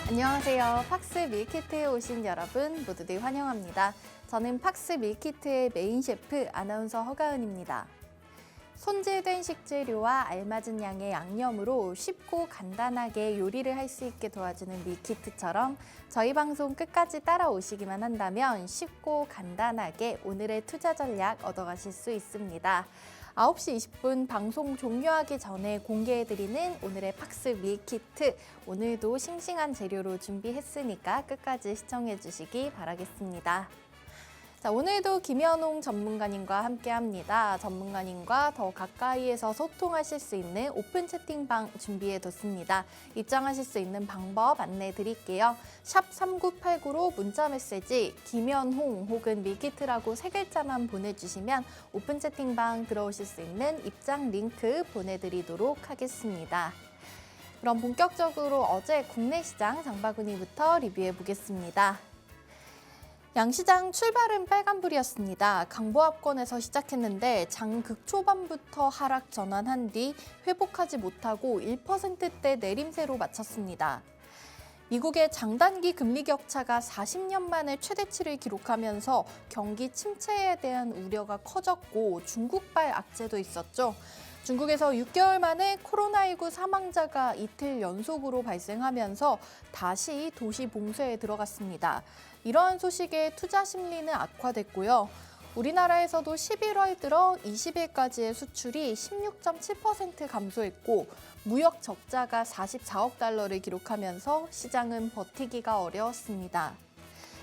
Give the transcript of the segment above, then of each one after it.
안녕하세요. 팍스 밀키트에 오신 여러분 모두들 환영합니다. 저는 팍스 밀키트의 메인 셰프 아나운서 허가은입니다. 손질된 식재료와 알맞은 양의 양념으로 쉽고 간단하게 요리를 할 수 있게 도와주는 밀키트처럼 저희 방송 끝까지 따라오시기만 한다면 쉽고 간단하게 오늘의 투자 전략 얻어가실 수 있습니다. 9시 20분 방송 종료하기 전에 공개해드리는 오늘의 팍스 밀키트. 오늘도 싱싱한 재료로 준비했으니까 끝까지 시청해주시기 바라겠습니다. 자, 오늘도 김현웅 전문가님과 함께합니다. 전문가님과 더 가까이에서 소통하실 수 있는 오픈 채팅방 준비해뒀습니다. 입장하실 수 있는 방법 안내해드릴게요. 샵 3989로 문자메시지 김현웅 혹은 밀키트라고 3글자만 보내주시면 오픈 채팅방 들어오실 수 있는 입장 링크 보내드리도록 하겠습니다. 그럼 본격적으로 어제 국내 시장 장바구니부터 리뷰해보겠습니다. 양시장 출발은 빨간불이었습니다. 강보합권에서 시작했는데 장 극초반부터 하락 전환한 뒤 회복하지 못하고 1%대 내림세로 마쳤습니다. 미국의 장단기 금리 격차가 40년 만에 최대치를 기록하면서 경기 침체에 대한 우려가 커졌고 중국발 악재도 있었죠. 중국에서 6개월 만에 코로나19 사망자가 이틀 연속으로 발생하면서 다시 도시 봉쇄에 들어갔습니다. 이러한 소식에 투자 심리는 악화됐고요. 우리나라에서도 11월 들어 20일까지의 수출이 16.7% 감소했고 무역 적자가 44억 달러를 기록하면서 시장은 버티기가 어려웠습니다.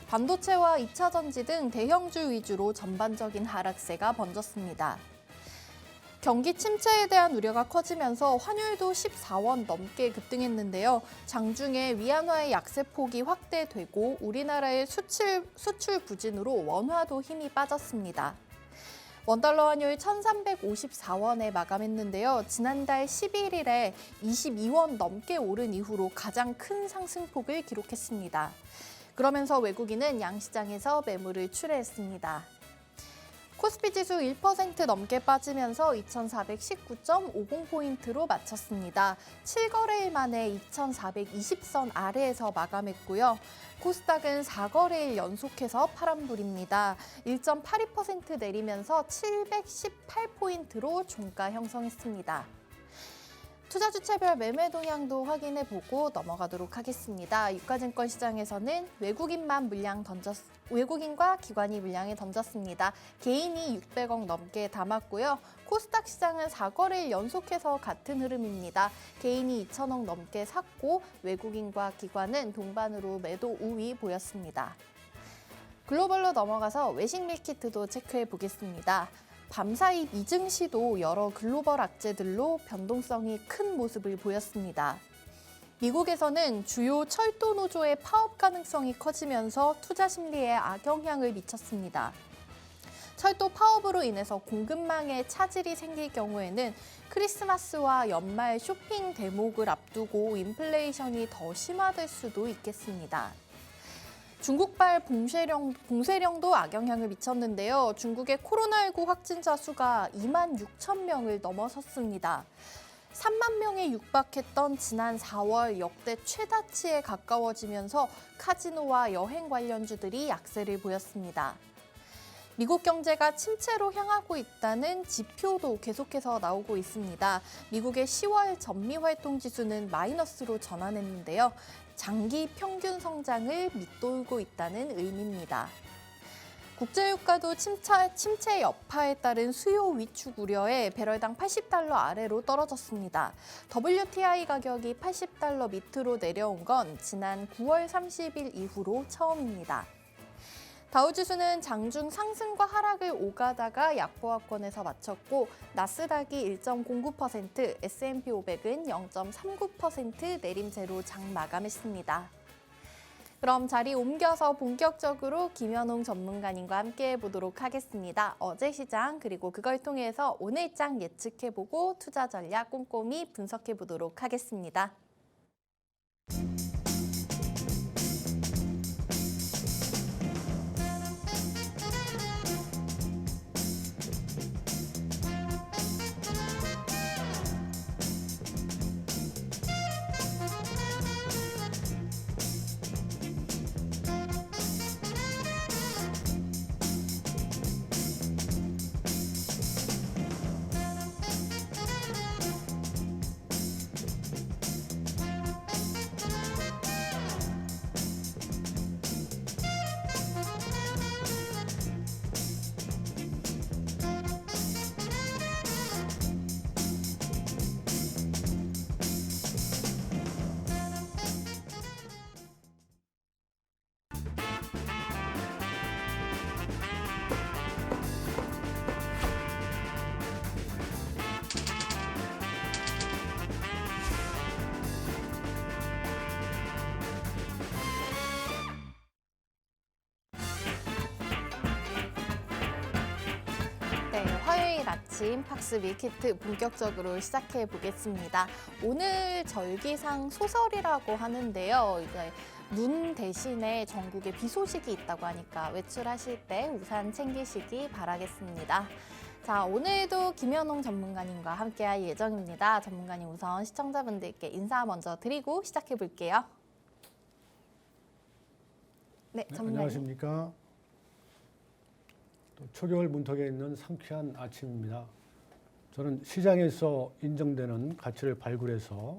반도체와 2차 전지 등 대형주 위주로 전반적인 하락세가 번졌습니다. 경기 침체에 대한 우려가 커지면서 환율도 14원 넘게 급등했는데요. 장중에 위안화의 약세폭이 확대되고 우리나라의 수출 부진으로 원화도 힘이 빠졌습니다. 원달러 환율 1,354원에 마감했는데요. 지난달 11일에 22원 넘게 오른 이후로 가장 큰 상승폭을 기록했습니다. 그러면서 외국인은 양시장에서 매물을 출회했습니다. 코스피 지수 1% 넘게 빠지면서 2,419.50포인트로 마쳤습니다. 7거래일 만에 2,420선 아래에서 마감했고요. 코스닥은 4거래일 연속해서 파란불입니다. 1.82% 내리면서 718포인트로 종가 형성했습니다. 투자 주체별 매매 동향도 확인해보고 넘어가도록 하겠습니다. 유가증권 시장에서는 외국인과 기관이 물량에 던졌습니다. 개인이 600억 넘게 담았고요. 코스닥 시장은 4거래일 연속해서 같은 흐름입니다. 개인이 2천억 넘게 샀고 외국인과 기관은 동반으로 매도 우위 보였습니다. 글로벌로 넘어가서 외식 밀키트도 체크해 보겠습니다. 밤사이 미증시도 여러 글로벌 악재들로 변동성이 큰 모습을 보였습니다. 미국에서는 주요 철도 노조의 파업 가능성이 커지면서 투자 심리에 악영향을 미쳤습니다. 철도 파업으로 인해서 공급망에 차질이 생길 경우에는 크리스마스와 연말 쇼핑 대목을 앞두고 인플레이션이 더 심화될 수도 있겠습니다. 중국발 봉쇄령도 악영향을 미쳤는데요. 중국의 코로나19 확진자 수가 2만 6천 명을 넘어섰습니다. 3만 명에 육박했던 지난 4월 역대 최다치에 가까워지면서 카지노와 여행 관련주들이 약세를 보였습니다. 미국 경제가 침체로 향하고 있다는 지표도 계속해서 나오고 있습니다. 미국의 10월 전미활동지수는 마이너스로 전환했는데요. 장기 평균 성장을 밑돌고 있다는 의미입니다. 국제유가도 침체 여파에 따른 수요 위축 우려에 배럴당 80달러 아래로 떨어졌습니다. WTI 가격이 80달러 밑으로 내려온 건 지난 9월 30일 이후로 처음입니다. 다우지수는 장중 상승과 하락을 오가다가 약보합권에서 마쳤고 나스닥이 1.09%, S&P 500은 0.39% 내림세로 장 마감했습니다. 그럼 자리 옮겨서 본격적으로 김현웅 전문가님과 함께 해보도록 하겠습니다. 어제 시장 그리고 그걸 통해서 오늘 장 예측해보고 투자 전략 꼼꼼히 분석해보도록 하겠습니다. 아침 팍스 밀키트 본격적으로 시작해 보겠습니다. 오늘 절기상 소설이라고 하는데요. 이제 눈 대신에 전국에 비 소식이 있다고 하니까 외출하실 때 우산 챙기시기 바라겠습니다. 자, 오늘도 김현웅 전문가님과 함께할 예정입니다. 전문가님 우선 시청자분들께 인사 먼저 드리고 시작해 볼게요. 네, 전문가님. 안녕하십니까. 또 초겨울 문턱에 있는 상쾌한 아침입니다. 저는 시장에서 인정되는 가치를 발굴해서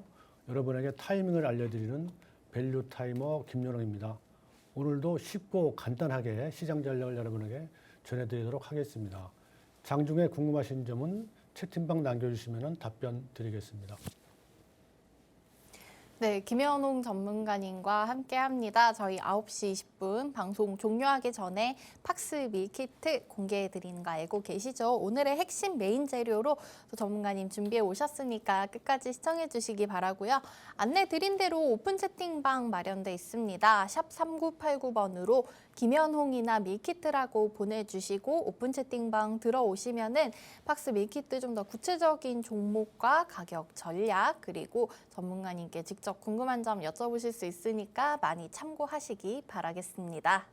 여러분에게 타이밍을 알려드리는 밸류 타이머 김연웅입니다. 오늘도 쉽고 간단하게 시장 전략을 여러분에게 전해드리도록 하겠습니다. 장중에 궁금하신 점은 채팅방 남겨주시면 답변 드리겠습니다. 네, 김현웅 전문가님과 함께합니다. 저희 9시 20분 방송 종료하기 전에 팍스 밀키트 공개해드리는 거 알고 계시죠? 오늘의 핵심 메인 재료로 또 전문가님 준비해 오셨으니까 끝까지 시청해 주시기 바라고요. 안내 드린 대로 오픈 채팅방 마련돼 있습니다. 샵 3989번으로 김현홍이나 밀키트라고 보내주시고 오픈 채팅방 들어오시면은 팍스 밀키트 좀 더 구체적인 종목과 가격, 전략 그리고 전문가님께 직접 궁금한 점 여쭤보실 수 있으니까 많이 참고하시기 바라겠습니다.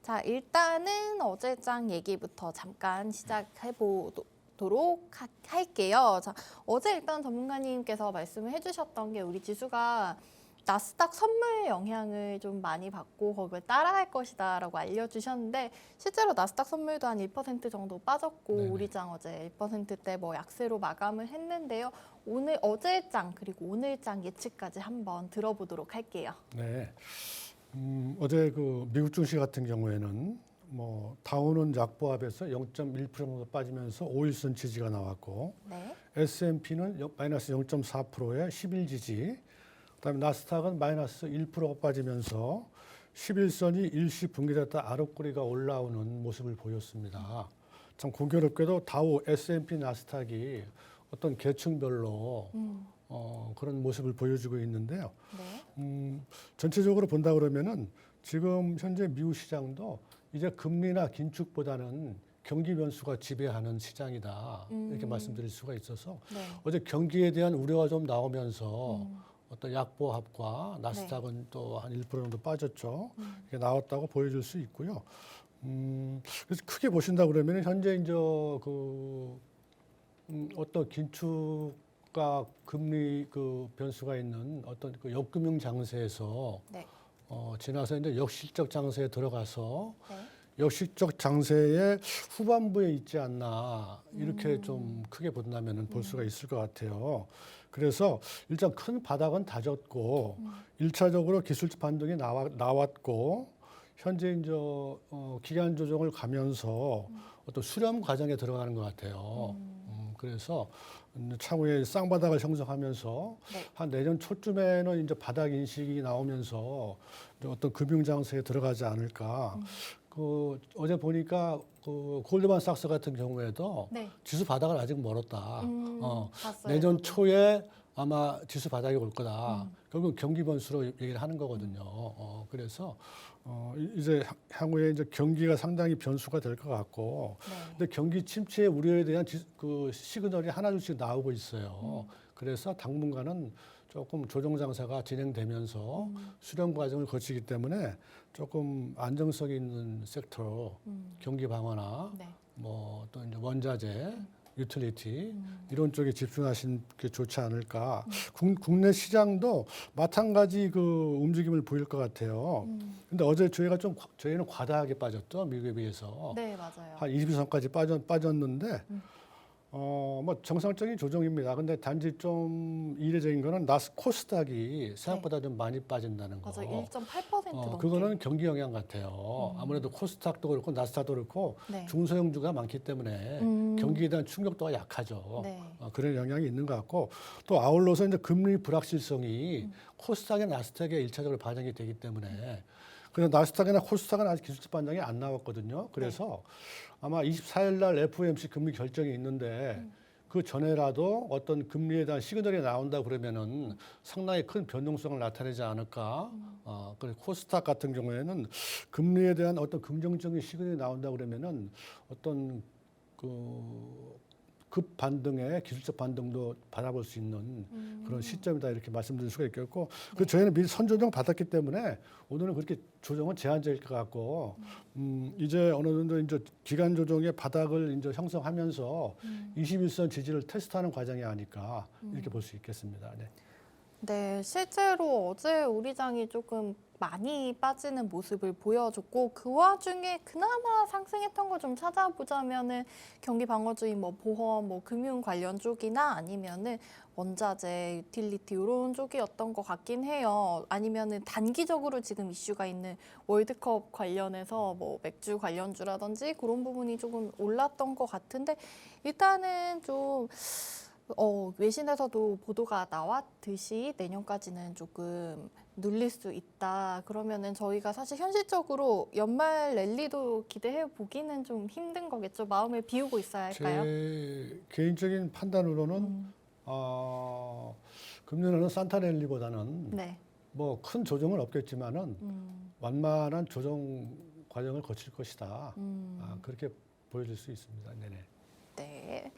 자, 일단은 어제장 얘기부터 잠깐 시작해 보도록 할게요. 자, 어제 일단 전문가님께서 말씀을 해주셨던 게 우리 지수가 나스닥 선물 영향을 좀 많이 받고 거기에 따라갈 것이다라고 알려주셨는데 실제로 나스닥 선물도 한 1% 정도 빠졌고 네네. 우리 장 어제 1%대 뭐 약세로 마감을 했는데요. 오늘 어제 장 그리고 오늘 장 예측까지 한번 들어보도록 할게요. 네. 어제 그 미국 증시 같은 경우에는 뭐 다우는 약보합에서 0.1% 정도 빠지면서 5일선 지지가 나왔고 네. S&P는 마이너스 0.4%의 10일 지지, 그다음에 나스닥은 마이너스 1%가 빠지면서 11선이 일시 붕괴됐다 아랫꼬리가 올라오는 모습을 보였습니다. 참 공교롭게도 다우, S&P, 나스닥이 어떤 계층별로 그런 모습을 보여주고 있는데요. 네. 전체적으로 본다 그러면은 지금 현재 미국 시장도 이제 금리나 긴축보다는 경기 변수가 지배하는 시장이다 이렇게 말씀드릴 수가 있어서 네. 어제 경기에 대한 우려가 좀 나오면서 어떤 약보합과 나스닥은 또 한 1% 정도 빠졌죠. 이게 나왔다고 보여줄 수 있고요. 그래서 크게 보신다 그러면 현재 이제 어떤 긴축과 금리 그 변수가 있는 어떤 그 역금융 장세에서 네. 지나서 이제 역시적 장세에 들어가서 네. 역시적 장세의 후반부에 있지 않나 이렇게 좀 크게 본다면 볼 수가 있을 것 같아요. 그래서 일단 큰 바닥은 다졌고 1차적으로 기술적 반등이 나왔고 현재 이제 기간 조정을 가면서 어떤 수렴 과정에 들어가는 것 같아요. 그래서 차후에 쌍바닥을 형성하면서 네. 한 내년 초쯤에는 이제 바닥 인식이 나오면서 이제 어떤 금융 장세에 들어가지 않을까. 그 어제 보니까 그 골드만삭스 같은 경우에도 네. 지수 바닥은 아직 멀었다. 봤어요. 내년 초에 아마 지수 바닥이 올 거다. 결국 경기 변수로 얘기를 하는 거거든요. 그래서 이제 향후에 이제 경기가 상당히 변수가 될 것 같고, 네. 근데 경기 침체의 우려에 대한 그 시그널이 하나둘씩 나오고 있어요. 그래서 당분간은 조금 조정 장사가 진행되면서 수렴 과정을 거치기 때문에 조금 안정성 있는 섹터, 경기 방어나 네. 뭐 또 이제 원자재, 유틸리티 이런 쪽에 집중하신 게 좋지 않을까. 국내 시장도 마찬가지 그 움직임을 보일 것 같아요. 근데 어제 저희는 과다하게 빠졌죠, 미국에 비해서. 네, 맞아요. 한 22선까지 빠졌는데 뭐 정상적인 조정입니다. 근데 단지 좀 이례적인 거는 코스닥이 생각보다 좀 많이 빠진다는 거. 맞아요. 1.8% 넘게. 그거는 경기 영향 같아요. 아무래도 코스닥도 그렇고 나스닥도 그렇고 네. 중소형주가 많기 때문에 경기에 대한 충격도가 약하죠. 네. 그런 영향이 있는 것 같고 또 아울러서 이제 금리 불확실성이 코스닥의 나스닥에 일차적으로 반영이 되기 때문에 그래서 나스닥이나 코스닥은 아직 기술적 반등이 안 나왔거든요. 그래서 아마 24일 날 FOMC 금리 결정이 있는데 그 전에라도 어떤 금리에 대한 시그널이 나온다 그러면은 상당히 큰 변동성을 나타내지 않을까. 그리고 코스닥 같은 경우에는 금리에 대한 어떤 긍정적인 시그널이 나온다 그러면은 어떤 그 급 반등의 기술적 반등도 바라볼 수 있는 그런 시점이다 이렇게 말씀드릴 수가 있겠고 그 저희는 미리 선조정 받았기 때문에 오늘은 그렇게 조정은 제한적일 것 같고 이제 어느 정도 이제 기간 조정의 바닥을 이제 형성하면서 21선 지지를 테스트하는 과정이 아닐까 이렇게 볼 수 있겠습니다. 네. 네, 실제로 어제 우리장이 조금 많이 빠지는 모습을 보여줬고 그 와중에 그나마 상승했던 거 좀 찾아보자면은 경기 방어주의 뭐 보험, 뭐 금융 관련 쪽이나 아니면은 원자재, 유틸리티 이런 쪽이었던 것 같긴 해요. 아니면은 단기적으로 지금 이슈가 있는 월드컵 관련해서 뭐 맥주 관련주라든지 그런 부분이 조금 올랐던 것 같은데 일단은 좀 외신에서도 보도가 나왔듯이 내년까지는 조금 눌릴 수 있다. 그러면은 저희가 사실 현실적으로 연말 랠리도 기대해 보기는 좀 힘든 거겠죠. 마음을 비우고 있어야 할까요? 제 개인적인 판단으로는 금년에는 산타 랠리보다는 네. 뭐 큰 조정은 없겠지만은 완만한 조정 과정을 거칠 것이다. 그렇게 보여질 수 있습니다. 네네. 네.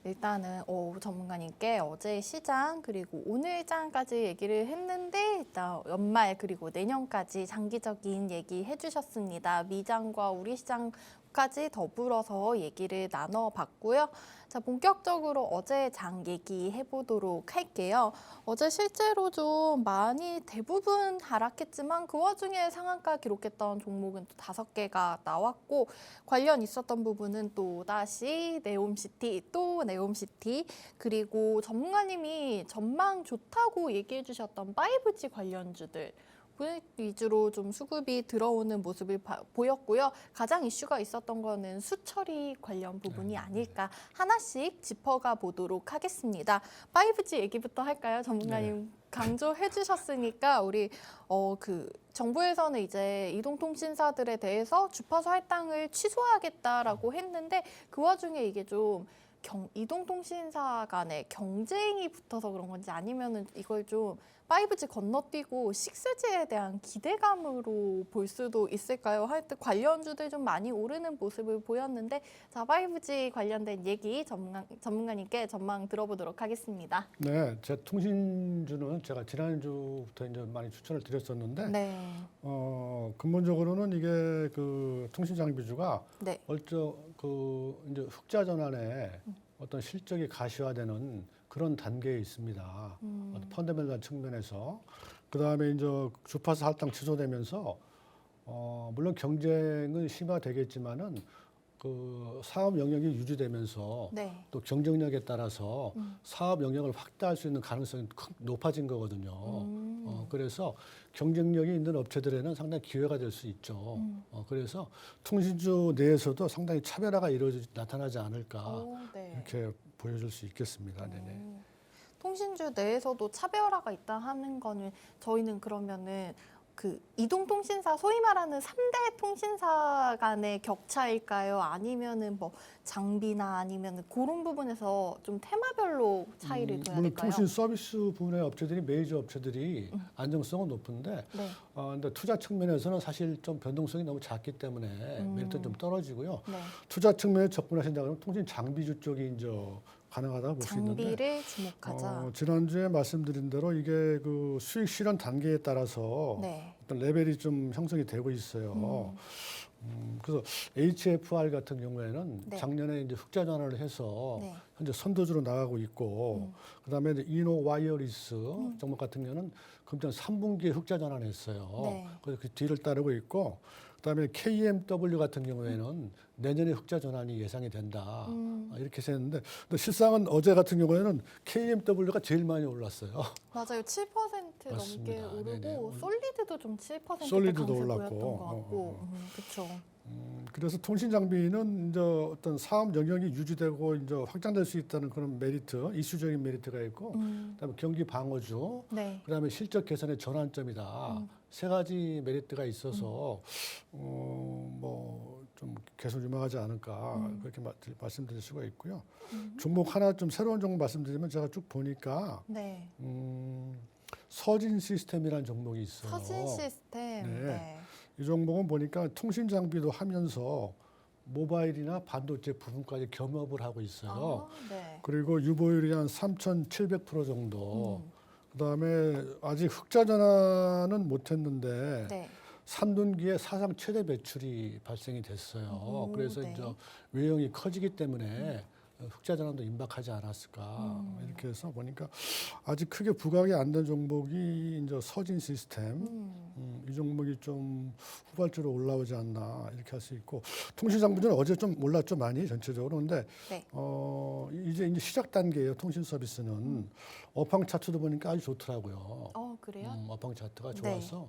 일단은 전문가님께 어제 시장 그리고 오늘 장까지 얘기를 했는데 일단 연말 그리고 내년까지 장기적인 얘기 해주셨습니다. 미장과 우리 시장까지 더불어서 얘기를 나눠봤고요. 자, 본격적으로 어제 장 얘기해 보도록 할게요. 어제 실제로 좀 많이 대부분 하락했지만 그 와중에 상한가 기록했던 종목은 또 5개가 나왔고 관련 있었던 부분은 또 다시 네옴시티, 또 네옴시티 그리고 전문가님이 전망 좋다고 얘기해 주셨던 5G 관련주들 위주로 좀 수급이 들어오는 모습을 보였고요. 가장 이슈가 있었던 거는 수처리 관련 부분이 아닐까 하나씩 짚어가 보도록 하겠습니다. 5G 얘기부터 할까요? 전문가님 강조해 주셨으니까 우리 그 정부에서는 이제 이동통신사들에 대해서 주파수 할당을 취소하겠다라고 했는데 그 와중에 이게 좀 이동통신사 간의 경쟁이 붙어서 그런 건지 아니면은 이걸 좀 5G 건너뛰고 6G에 대한 기대감으로 볼 수도 있을까요? 하여튼 관련주들 좀 많이 오르는 모습을 보였는데 자 5G 관련된 얘기 전문가님께 전망 들어보도록 하겠습니다. 네, 제 통신주는 제가 지난주부터 이제 많이 추천을 드렸었는데 네. 근본적으로는 이게 그 통신 장비주가 네. 그 이제 흑자 전환에 어떤 실적이 가시화되는 그런 단계에 있습니다. 어떤 펀더멘탈 측면에서 그 다음에 이제 주파수 할당 취소되면서 물론 경쟁은 심화되겠지만은 그 사업 영역이 유지되면서 네. 또 경쟁력에 따라서 사업 영역을 확대할 수 있는 가능성이 높아진 거거든요. 그래서 경쟁력이 있는 업체들에는 상당히 기회가 될 수 있죠. 그래서 통신주 내에서도 상당히 차별화가 나타나지 않을까 네. 이렇게 보여줄 수 있겠습니다. 네네. 통신주 내에서도 차별화가 있다 하는 거는 저희는 그러면은 그 이동통신사 소위 말하는 3대 통신사 간의 격차일까요? 아니면은 뭐 장비나 아니면은 그런 부분에서 좀 테마별로 차이를 둬야 물론 될까요? 통신 서비스 부분의 업체들이 메이저 업체들이 안정성은 높은데 네. 근데 투자 측면에서는 사실 좀 변동성이 너무 작기 때문에 메리트는 좀 떨어지고요. 네. 투자 측면에 접근하신다 그러면 통신 장비주 쪽이 이제 가능하다고 볼 수 있는데 장비를 주목하자. 지난주에 말씀드린 대로 이게 그 수익 실현 단계에 따라서 네. 어떤 레벨이 좀 형성이 되고 있어요. 그래서 HFR 같은 경우에는 네. 작년에 이제 흑자 전환을 해서 네. 현재 선두주로 나가고 있고, 그다음에 이제 이노 와이어리스 종목 같은 경우는 금년 3분기에 흑자 전환했어요. 네. 그래서 그 뒤를 따르고 있고, 그다음에 KMW 같은 경우에는 내년에 흑자 전환이 예상이 된다. 이렇게 했는데 실상은 어제 같은 경우에는 KMW가 제일 많이 올랐어요. 맞아요. 7% 넘게 맞습니다. 오르고 네네. 솔리드도 좀 7% 솔리드도 강세 올랐고. 보였던 것 같고. 그렇죠. 그래서 통신 장비는 이제 어떤 사업 영역이 유지되고 이제 확장될 수 있다는 그런 메리트, 이슈적인 메리트가 있고, 그다음에 경기 방어주, 네. 그다음에 실적 개선의 전환점이다. 세 가지 메리트가 있어서 뭐 좀 계속 유망하지 않을까 그렇게 말씀드릴 수가 있고요. 종목 하나 좀 새로운 종목 말씀드리면 제가 쭉 보니까 네. 서진 시스템이라는 종목이 있어요. 서진 시스템. 네. 네. 이 종목은 보니까 통신 장비도 하면서 모바일이나 반도체 부분까지 겸업을 하고 있어요. 네. 그리고 유보율이 한 3,700% 정도. 음. 그다음에 아직 흑자 전환은 못했는데 네. 3분기에 사상 최대 매출이 발생이 됐어요. 그래서 네. 이제 외형이 커지기 때문에 흑자 전환도 임박하지 않았을까 이렇게 해서 보니까 아직 크게 부각이 안 된 종목이 이제 서진 시스템 이 종목이 좀 후발주로 올라오지 않나 이렇게 할 수 있고 통신장부는 어제 좀 올랐죠 많이 전체적으로 근데 네. 이제 시작 단계예요 통신 서비스는 업황 차트도 보니까 아주 좋더라고요. 그래요? 업황 차트가 네. 좋아서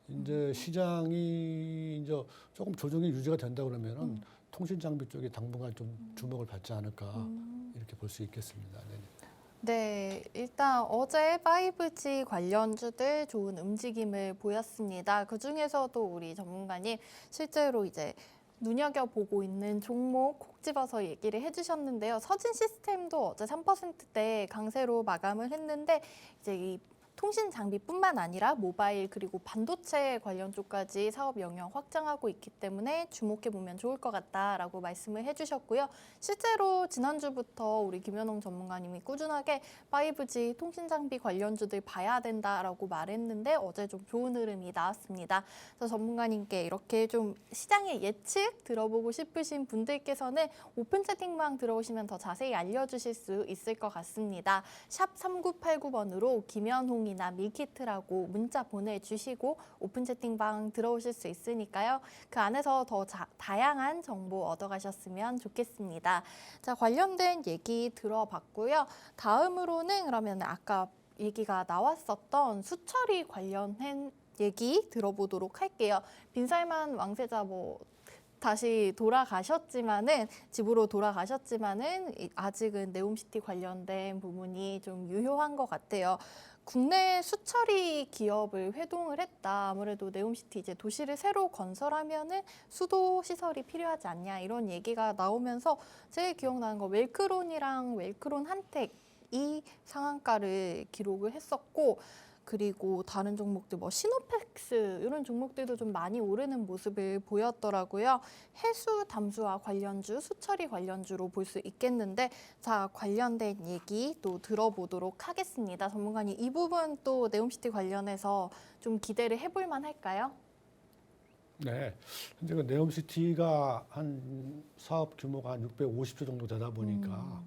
이제 시장이 이제 조금 조정이 유지가 된다 그러면은 통신 장비 쪽에 당분간 좀 주목을 받지 않을까 이렇게 볼 수 있겠습니다. 네. 네, 일단 어제 5G 관련주들 좋은 움직임을 보였습니다. 그 중에서도 우리 전문가님 실제로 이제 눈여겨보고 있는 종목 콕 집어서 얘기를 해주셨는데요. 서진 시스템도 어제 3%대 강세로 마감을 했는데 이제 이 통신 장비뿐만 아니라 모바일 그리고 반도체 관련 쪽까지 사업 영역 확장하고 있기 때문에 주목해 보면 좋을 것 같다라고 말씀을 해주셨고요. 실제로 지난주부터 우리 김현웅 전문가님이 꾸준하게 5G 통신 장비 관련주들 봐야 된다라고 말했는데 어제 좀 좋은 흐름이 나왔습니다. 그래서 전문가님께 이렇게 좀 시장의 예측 들어보고 싶으신 분들께서는 오픈 채팅방 들어오시면 더 자세히 알려주실 수 있을 것 같습니다. 샵 3989번으로 김현홍이나 밀키트라고 문자 보내주시고 오픈 채팅방 들어오실 수 있으니까요. 그 안에서 더 다양한 정보 얻어가셨으면 좋겠습니다. 자, 관련된 얘기 들어봤고요. 다음으로는 그러면 아까 얘기가 나왔었던 수처리 관련한 얘기 들어보도록 할게요. 빈살만 왕세자 다시 돌아가셨지만은 집으로 돌아가셨지만은 아직은 네옴시티 관련된 부분이 좀 유효한 것 같아요. 국내 수처리 기업을 회동을 했다. 아무래도 네옴시티 이제 도시를 새로 건설하면은 수도 시설이 필요하지 않냐 이런 얘기가 나오면서 제일 기억나는 거 웰크론이랑 웰크론 한택 이 상한가를 기록을 했었고. 그리고 다른 종목들 시노펙스 이런 종목들도 좀 많이 오르는 모습을 보였더라고요. 해수 담수화 관련주, 수처리 관련주로 볼 수 있겠는데 자 관련된 얘기 또 들어보도록 하겠습니다. 전문가님 이 부분 또 네옴시티 관련해서 좀 기대를 해볼 만할까요? 네, 현재 그 네옴시티가 한 사업 규모가 한 650조 정도 되다 보니까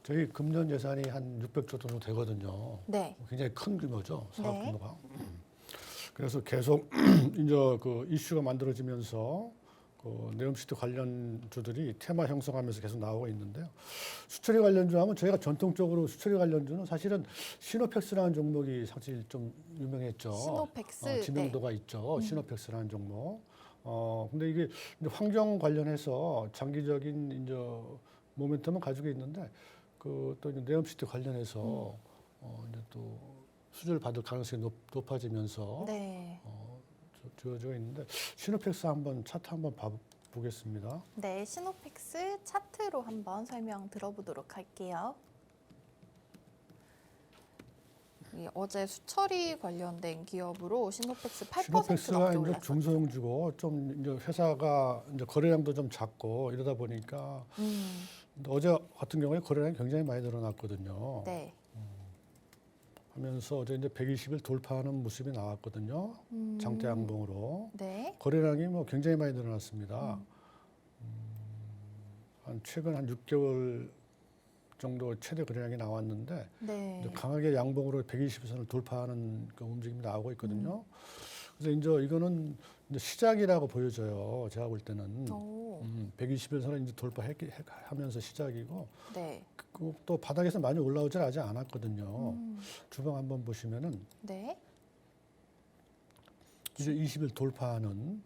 저희 금년 예산이 한 600조 정도 되거든요. 네. 굉장히 큰 규모죠, 사업 네. 규모가. 그래서 계속 이제 그 이슈가 만들어지면서 그 네옴시티 관련주들이 테마 형성하면서 계속 나오고 있는데요. 수처리 관련주 하면 저희가 전통적으로 수처리 관련주는 사실은 시노펙스라는 종목이 사실 좀 유명했죠. 시노펙스. 지명도가 있죠. 시노펙스라는 종목. 근데 이게 이제 환경 관련해서 장기적인 이제 모멘텀을 가지고 있는데 또 이제 네옴시티 관련해서 이제 또 수주를 받을 가능성이 높아지면서 네. 주어져 있는데 시노펙스 차트 한번 보겠습니다. 네, 시노펙스 차트로 한번 설명 들어보도록 할게요. 어제 수처리 관련된 기업으로 시노펙스 8% 시노펙스가 넘게 이제 올랐어요. 중소형주고 좀 이제 회사가 이제 거래량도 좀 작고 이러다 보니까 어제 같은 경우에 거래량이 굉장히 많이 늘어났거든요. 네. 하면서 어제 이제 120일 돌파하는 모습이 나왔거든요. 장대 양봉으로. 네. 거래량이 굉장히 많이 늘어났습니다. 한 최근 한 6개월 정도 최대 거래량이 나왔는데 네. 이제 강하게 양봉으로 120선을 돌파하는 그 움직임이 나오고 있거든요. 그래서 이제 이거는 이제 시작이라고 보여져요. 제가 볼 때는 120일선을 이제 돌파하면서 시작이고 네. 또 바닥에서 많이 올라오질 아직 않았거든요. 주봉 한번 보시면은 네. 이제 20일 돌파하는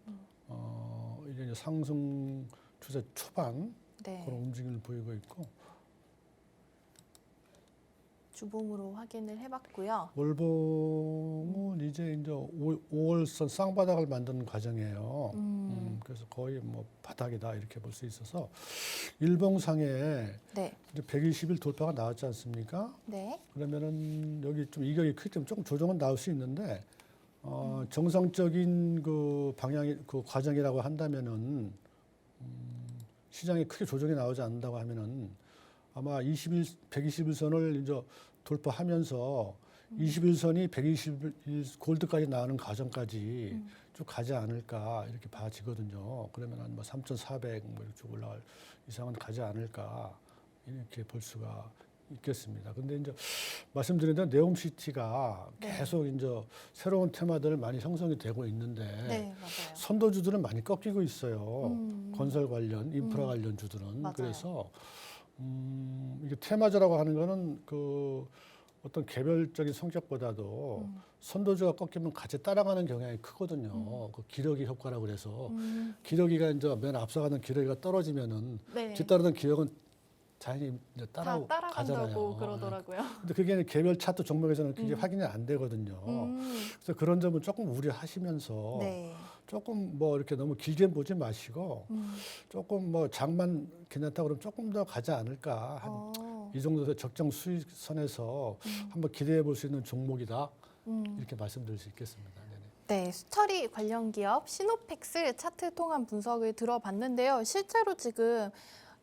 이제 상승 추세 초반 네. 그런 움직임을 보이고 있고 주봉으로 확인을 해봤고요. 월봉은 이제 5월선 쌍바닥을 만드는 과정이에요. 그래서 거의 바닥이다 이렇게 볼 수 있어서 일봉상에 네. 이제 120일 돌파가 나왔지 않습니까? 네. 그러면은 여기 좀 이격이 크기 때문에 조금 조정은 나올 수 있는데 정상적인 그 방향, 그 과정이라고 한다면은 시장이 크게 조정이 나오지 않는다고 하면은 아마 121선을 이제 돌파하면서 21선이 121 골드까지 나오는 과정까지 쭉 가지 않을까 이렇게 봐지거든요. 그러면 한 뭐 3,400 뭐 이렇게 올라갈 이상은 가지 않을까 이렇게 볼 수가 있겠습니다. 근데 이제 말씀드린 대로 네옴시티가 네. 계속 이제 새로운 테마들 많이 형성이 되고 있는데 네, 맞아요. 선도주들은 많이 꺾이고 있어요. 음. 건설 관련, 인프라 관련 주들은. 맞아요. 그래서 이게 테마주라고 하는 거는 그 어떤 개별적인 성격보다도 선도주가 꺾이면 같이 따라가는 경향이 크거든요. 그 기러기 효과라고 그래서 기러기가 이제 맨 앞서가는 기러기가 떨어지면은 네. 뒤따르는 기러기는 자연히 이제 다 따라가잖아요. 따라간다고 그러더라고요. 근데 그게 개별 차트 종목에서는 그게 확인이 안 되거든요. 그래서 그런 점은 조금 우려하시면서 네. 조금 뭐 이렇게 너무 길게 보지 마시고 조금 뭐 장만 괜찮다 그러면 조금 더 가지 않을까 이 정도 적정 수익선에서 한번 기대해 볼 수 있는 종목이다 이렇게 말씀드릴 수 있겠습니다. 네네. 네, 수처리 관련 기업 시노펙스 차트 통한 분석을 들어봤는데요. 실제로 지금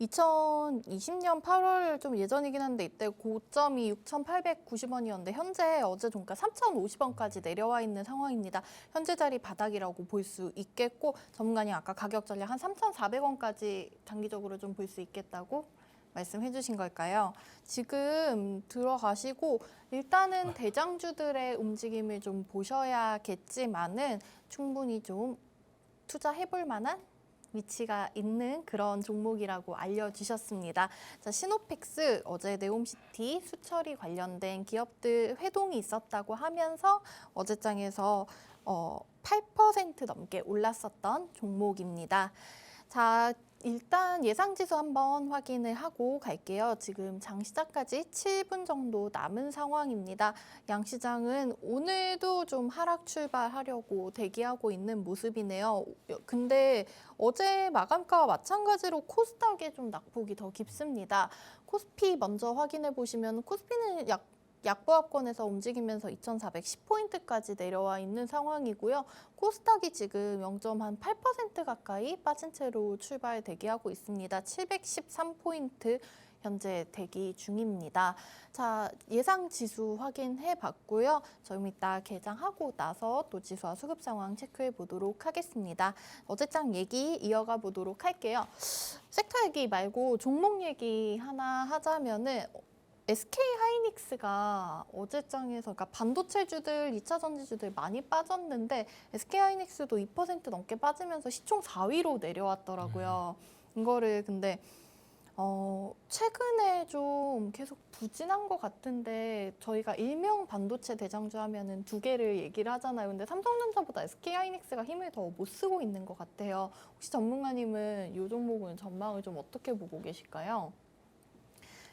2020년 8월 좀 예전이긴 한데 이때 고점이 6,890원이었는데 현재 어제 종가 3,050원까지 내려와 있는 상황입니다. 현재 자리 바닥이라고 볼 수 있겠고 전문가님 아까 가격 전략 한 3,400원까지 단기적으로 좀 볼 수 있겠다고 말씀해 주신 걸까요? 지금 들어가시고 일단은 대장주들의 움직임을 좀 보셔야겠지만은 충분히 좀 투자해 볼 만한 위치가 있는 그런 종목이라고 알려주셨습니다. 자, 시노펙스 어제 네옴시티 수처리 관련된 기업들 회동이 있었다고 하면서 어제장에서 8% 넘게 올랐었던 종목입니다. 자, 일단 예상지수 한번 확인을 하고 갈게요. 지금 장 시작까지 7분 정도 남은 상황입니다. 양시장은 오늘도 좀 하락 출발하려고 대기하고 있는 모습이네요. 근데 어제 마감가와 마찬가지로 코스닥의 좀 낙폭이 더 깊습니다. 코스피 먼저 확인해 보시면 코스피는 약보합권에서 움직이면서 2,410포인트까지 내려와 있는 상황이고요. 코스닥이 지금 0.8% 가까이 빠진 채로 출발 대기하고 있습니다. 713포인트 현재 대기 중입니다. 자, 예상 지수 확인해 봤고요. 좀 이따 개장하고 나서 또 지수와 수급 상황 체크해 보도록 하겠습니다. 어제장 얘기 이어가 보도록 할게요. 섹터 얘기 말고 종목 얘기 하나 하자면은 SK 하이닉스가 어제장에서 그러니까 반도체주들, 2차 전지주들 많이 빠졌는데 SK 하이닉스도 2% 넘게 빠지면서 시총 4위로 내려왔더라고요. 이거를 근데 최근에 좀 계속 부진한 것 같은데 저희가 일명 반도체 대장주 하면은 두 개를 얘기를 하잖아요. 근데 삼성전자보다 SK 하이닉스가 힘을 더 못 쓰고 있는 것 같아요. 혹시 전문가님은 이 종목은 전망을 좀 어떻게 보고 계실까요?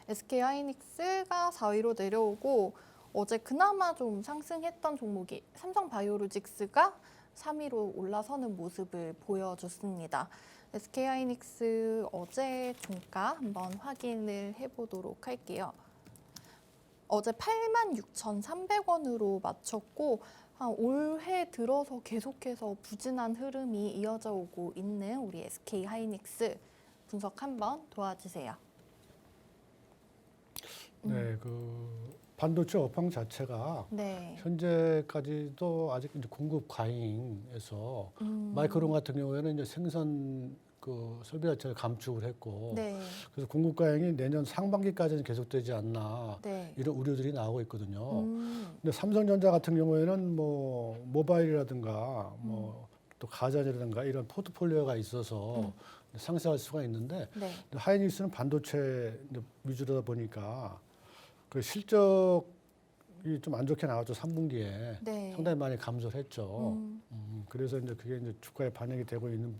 SK 하이닉스가 4위로 내려오고 어제 그나마 좀 상승했던 종목이 삼성바이오로직스가 3위로 올라서는 모습을 보여줬습니다. SK 하이닉스 어제 종가 한번 확인을 해보도록 할게요. 어제 86,300원으로 마쳤고 올해 들어서 계속해서 부진한 흐름이 이어져 오고 있는 우리 SK 하이닉스 분석 한번 도와주세요. 네, 그 반도체 업황 자체가 네. 현재까지도 아직 이제 공급 과잉에서 마이크론 같은 경우에는 이제 생산 그 설비 자체를 감축을 했고 네. 그래서 공급 과잉이 내년 상반기까지는 계속되지 않나 네. 이런 우려들이 나오고 있거든요. 근데 삼성전자 같은 경우에는 뭐 모바일이라든가 뭐 또 가전이라든가 이런 포트폴리오가 있어서 상승할 수가 있는데 네. 하이닉스는 반도체 위주로다 보니까 그 실적이 좀 안 좋게 나왔죠. 3분기에 네. 상당히 많이 감소를 했죠. 그래서 이제 그게 이제 주가에 반영이 되고 있는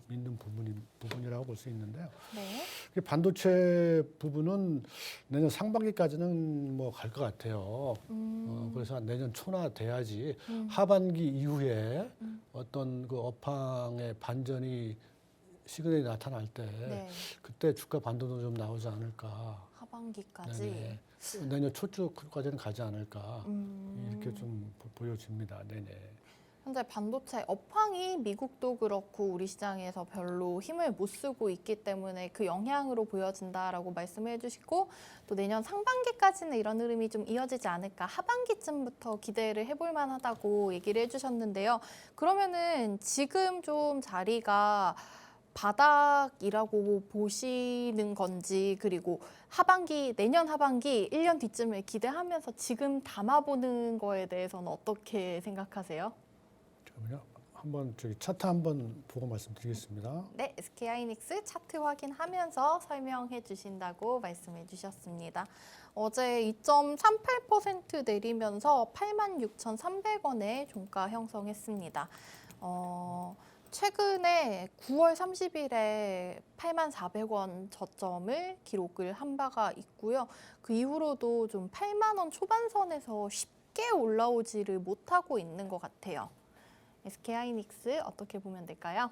부분이라고 볼 수 있는데요. 네. 반도체 부분은 내년 상반기까지는 뭐 갈 것 같아요. 그래서 한 내년 초나 돼야지 하반기 이후에 어떤 그 업황의 반전이 시그널이 나타날 때 네. 그때 주가 반등도 좀 나오지 않을까. 하반기까지. 네네. 내년 초쯤까지는 가지 않을까 음. 이렇게 좀 보여집니다. 네네. 현재 반도체 업황이 미국도 그렇고 우리 시장에서 별로 힘을 못 쓰고 있기 때문에 그 영향으로 보여진다라고 말씀해 주시고 또 내년 상반기까지는 이런 흐름이 좀 이어지지 않을까 하반기쯤부터 기대를 해볼 만하다고 얘기를 해주셨는데요. 그러면은 지금 좀 자리가 바닥이라고 보시는 건지 그리고 내년 하반기 1년 뒤쯤을 기대하면서 지금 담아보는 거에 대해서는 어떻게 생각하세요? 잠깐만요. 한번 저기 차트 한번 보고 말씀드리겠습니다. 네, SK하이닉스 차트 확인하면서 설명해 주신다고 말씀해 주셨습니다. 어제 2.38% 내리면서 86,300원에 종가 형성했습니다. 최근에 9월 30일에 84,400원 저점을 기록을 한 바가 있고요. 그 이후로도 좀 8만 원 초반선에서 쉽게 올라오지를 못하고 있는 것 같아요. SK하이닉스 어떻게 보면 될까요?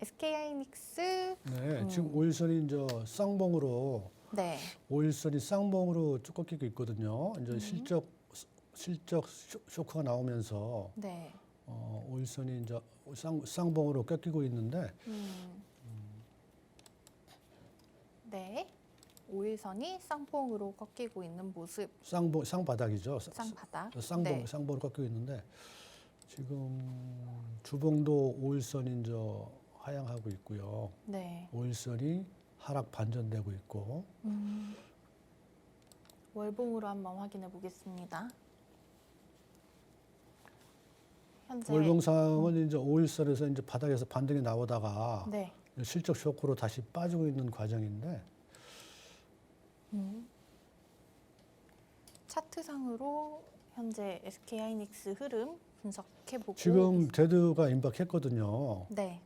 SK하이닉스 네, 지금 오일선이 이제 쌍봉으로 네. 오일선이 쌍봉으로 쭉 꺾이고 있거든요. 이제 실적 쇼크가 나오면서 네. 오일선이 이제 쌍봉으로 꺾이고 있는데 네. 오일선이 쌍봉으로 꺾이고 있는 모습. 쌍바닥이죠. 쌍바닥. 쌍봉 네. 쌍봉으로 꺾이고 있는데 지금 주봉도 오일선이 이제 하향하고 있고요. 네. 오일선이 하락 반전되고 있고 월봉으로 한번 확인해 보겠습니다. 현재 월봉상은 이제 오일선에서 이제 바닥에서 반등이 나오다가 네. 실적 쇼크로 다시 빠지고 있는 과정인데 차트상으로 현재 SK하이닉스 흐름 분석해 보고 지금 데드가 임박했거든요. 네.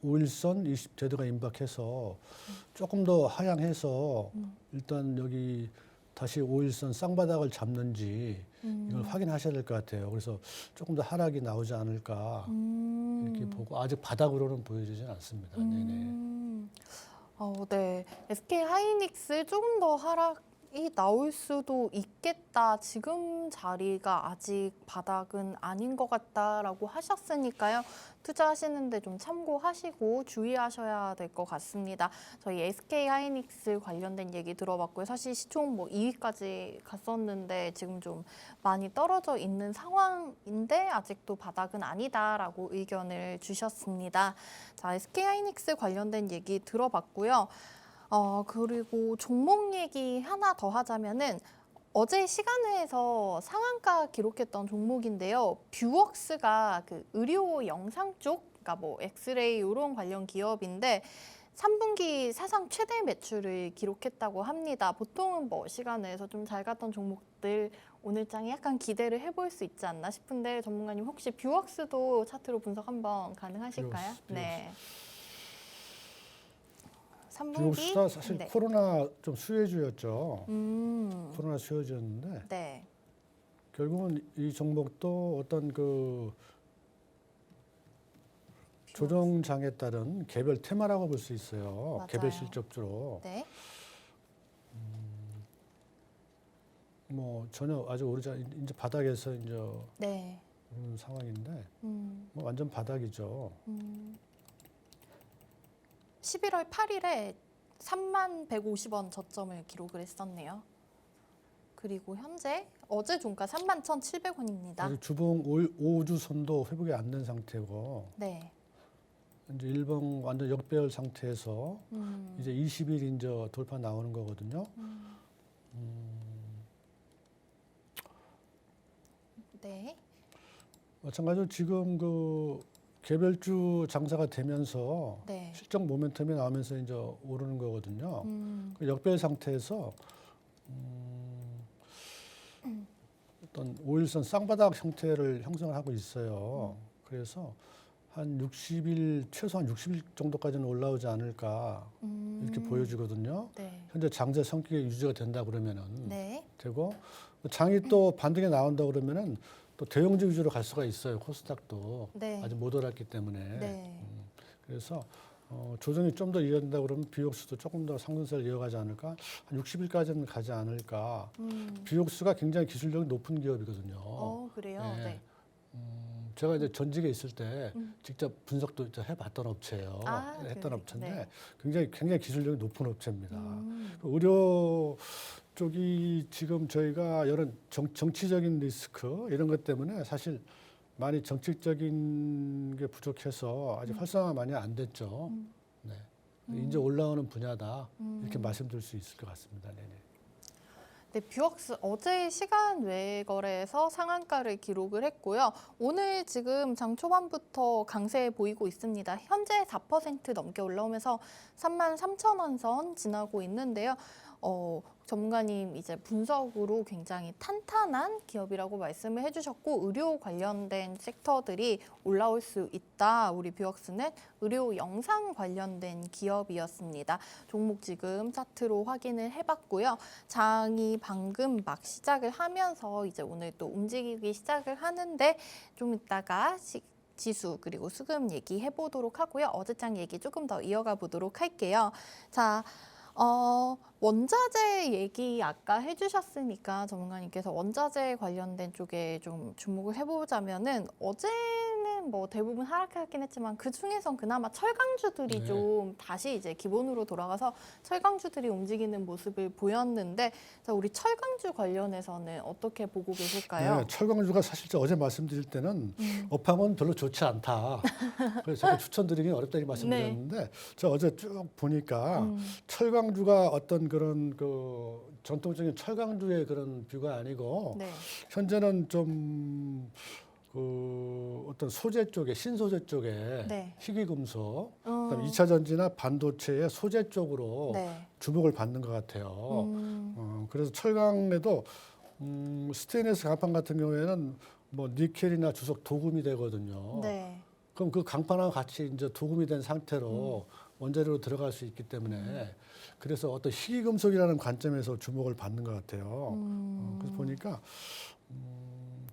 오일선 20 데드가 임박해서 조금 더 하향해서 일단 여기 다시 오일선 쌍바닥을 잡는지 이걸 확인하셔야 될 것 같아요. 그래서 조금 더 하락이 나오지 않을까 이렇게 보고 아직 바닥으로는 보여지지 않습니다. 네네. 네. SK하이닉스 조금 더 하락이 나올 수도 있겠다. 지금 자리가 아직 바닥은 아닌 것 같다라고 하셨으니까요. 투자하시는데 좀 참고하시고 주의하셔야 될 것 같습니다. 저희 SK하이닉스 관련된 얘기 들어봤고요. 사실 시총 2위까지 갔었는데 지금 좀 많이 떨어져 있는 상황인데 아직도 바닥은 아니다라고 의견을 주셨습니다. 자, SK하이닉스 관련된 얘기 들어봤고요. 그리고 종목 얘기 하나 더 하자면은 어제 시간회에서 상한가 기록했던 종목인데요. 뷰웍스가 그 의료 영상 쪽, 그러니까 뭐 엑스레이 이런 관련 기업인데 3분기 사상 최대 매출을 기록했다고 합니다. 보통은 뭐 시간회에서 좀 잘 갔던 종목들 오늘 장에 약간 기대를 해볼 수 있지 않나 싶은데 전문가님 혹시 뷰웍스도 차트로 분석 한번 가능하실까요? 뷰웍스. 네. 3분기 뷰웍스가 사실 네. 코로나 좀 수혜주였죠. 코로나 수혜주였는데 네. 결국은 이 종목도 어떤 그 조정장에 따른 개별 테마라고 볼 수 있어요. 맞아요. 개별 실적주로. 네. 뭐 전혀 아직 오르지 이제 바닥에서 이제 네. 오르는 상황인데 음. 뭐 완전 바닥이죠. 11월 8일에 3150원 저점을 기록을 했었네요. 그리고 현재 어제 종가 31,700원입니다. 아직 주봉 5주선도 회복이 안 된 상태고 네. 이제 일봉 완전 역배열 상태에서 이제 20일 이제 돌파 나오는 거거든요. 네. 마찬가지로 지금 그 개별주 장사가 되면서 네. 실적 모멘텀이 나오면서 이제 오르는 거거든요. 그 역배열 상태에서 어떤 오일선 쌍바닥 형태를 형성을 하고 있어요. 그래서 한 60일 최소한 60일 정도까지는 올라오지 않을까 이렇게 보여지거든요. 네. 현재 장세 성격이 유지가 된다 그러면은 네. 되고 장이 또 반등이 나온다 그러면은 또 대형주 위주로 갈 수가 있어요. 코스닥도 네. 아직 못 올랐기 때문에. 네. 그래서 조정이 좀 더 이어진다 그러면 뷰옥스도 조금 더 상승세를 이어가지 않을까? 한 60일까지는 가지 않을까? 뷰옥스가 굉장히 기술력이 높은 기업이거든요. 그래요? 그래요? 예. 네. 제가 이제 전직에 있을 때 직접 분석도 이제 해봤던 업체예요. 아, 했던 네. 업체인데 네. 굉장히 기술력이 높은 업체입니다. 의료 쪽이 지금 저희가 이런 정치적인 리스크 이런 것 때문에 사실 많이 정책적인 게 부족해서 아직 활성화 많이 안 됐죠. 네. 이제 올라오는 분야다 이렇게 말씀드릴 수 있을 것 같습니다. 네네. 네, 뷰웍스 어제 시간 외 거래에서 상한가를 기록을 했고요. 오늘 지금 장 초반부터 강세 보이고 있습니다. 현재 4% 넘게 올라오면서 33,000원 선 지나고 있는데요. 전문가님 이제 분석으로 굉장히 탄탄한 기업이라고 말씀을 해주셨고 의료 관련된 섹터들이 올라올 수 있다. 우리 뷰웍스는 의료 영상 관련된 기업이었습니다. 종목 지금 차트로 확인을 해봤고요. 장이 방금 막 시작을 하면서 이제 오늘 또 움직이기 시작을 하는데 좀 이따가 지수 그리고 수급 얘기해 보도록 하고요. 어제장 얘기 조금 더 이어가 보도록 할게요. 자. 원자재 얘기 아까 해주셨으니까 전문가님께서 원자재 관련된 쪽에 좀 주목을 해보자면은 어제는 뭐 대부분 하락하긴 했지만 그 중에선 그나마 철강주들이 네. 좀 다시 이제 기본으로 돌아가서 철강주들이 움직이는 모습을 보였는데 자, 우리 철강주 관련해서는 어떻게 보고 계실까요? 네, 철강주가 사실 저 어제 말씀드릴 때는 업황은 별로 좋지 않다. 그래서 제가 추천드리긴 어렵다고 말씀드렸는데 저 어제 쭉 보니까 철강주가 어떤 그런 그 전통적인 철강주의 그런 뷰가 아니고 네. 현재는 좀 그 어떤 소재 쪽에 신소재 쪽에 네. 희귀금속, 그다음에 2차 전지나 반도체의 소재 쪽으로 네. 주목을 받는 것 같아요. 그래서 철강에도 스테인리스 강판 같은 경우에는 뭐 니켈이나 주석 도금이 되거든요. 네. 그럼 그 강판하고 같이 이제 도금이 된 상태로 원자료로 들어갈 수 있기 때문에 그래서 어떤 희귀금속이라는 관점에서 주목을 받는 것 같아요. 그래서 보니까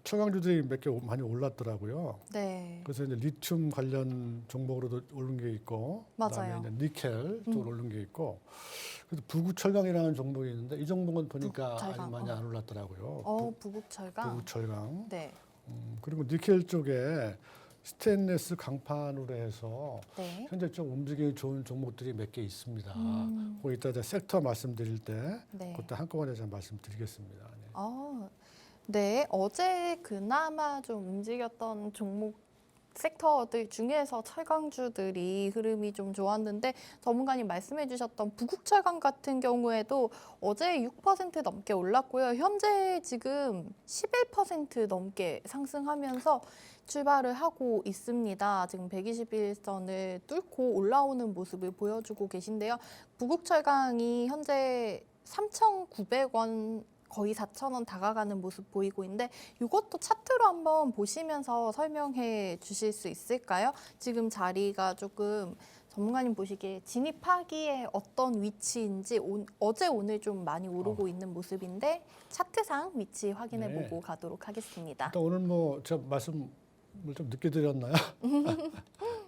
철강주들이 몇 개 많이 올랐더라고요. 네. 그래서 이제 리튬 관련 종목으로도 오른 게 있고, 맞아요. 그다음에 이제 니켈 쪽으로 오른 게 있고, 그래서 부구철강이라는 종목이 있는데 이 종목은 보니까 부국철강, 아주 많이 안 올랐더라고요. 부국철강. 부구철강. 네. 그리고 니켈 쪽에 스테인리스 강판으로 해서 네. 현재 좀 움직임이 좋은 종목들이 몇 개 있습니다. 그거 이따 제가 섹터 말씀드릴 때 네. 그때 한꺼번에 제가 말씀드리겠습니다. 네. 네. 어제 그나마 좀 움직였던 종목 섹터들 중에서 철강주들이 흐름이 좀 좋았는데 전문가님 말씀해 주셨던 부국철강 같은 경우에도 어제 6% 넘게 올랐고요. 현재 지금 11% 넘게 상승하면서 출발을 하고 있습니다. 지금 121선을 뚫고 올라오는 모습을 보여주고 계신데요. 부국철강이 현재 3,900원 거의 4,000원 다가가는 모습 보이고 있는데 이것도 차트로 한번 보시면서 설명해 주실 수 있을까요? 지금 자리가 조금 전문가님 보시기에 진입하기에 어떤 위치인지 어제 오늘 좀 많이 오르고 있는 모습인데 차트상 위치 확인해 네. 보고 가도록 하겠습니다. 일단 오늘 뭐 제가 말씀을 좀 늦게 드렸나요?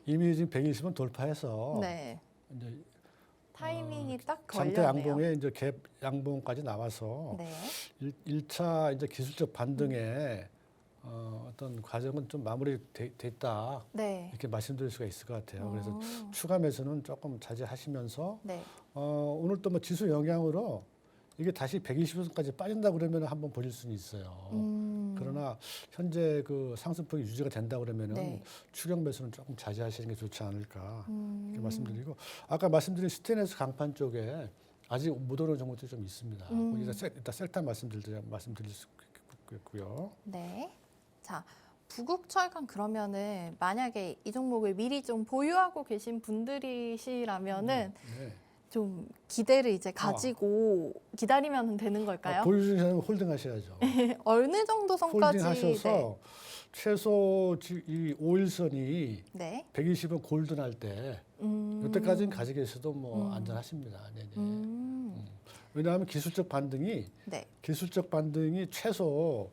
이미 지금 120원 돌파해서 네. 이제 타이밍이 딱 장대 걸렸네요. 양봉에 이제 갭 양봉까지 나와서 네. 1차 이제 기술적 반등에 어떤 과정은 좀 마무리됐다 네. 이렇게 말씀드릴 수가 있을 것 같아요. 그래서 추가 매수는 조금 자제하시면서 네. 오늘 또 뭐 지수 영향으로 이게 다시 120원까지 빠진다 그러면 한번 보실 수는 있어요. 그러나 현재 그 상승폭이 유지가 된다 그러면은 네. 추격 매수는 조금 자제하시는 게 좋지 않을까 이렇게 말씀드리고 아까 말씀드린 스테인리스 강판 쪽에 아직 못 오른 종목들이 좀 있습니다. 이따 섹터 말씀드릴 수 있고요. 네. 자, 부국철강 그러면은 만약에 이 종목을 미리 좀 보유하고 계신 분들이시라면은 네. 좀 기대를 이제 가지고 기다리면 되는 걸까요? 보유주시면 홀딩하셔야죠. 어느 정도 선까지? 홀딩하셔서 최소 이 5일선이 네. 120원 골든할 때 이때까지는 가지고 계셔도 뭐 안전하십니다. 네네. 왜냐하면 기술적 반등이 네. 최소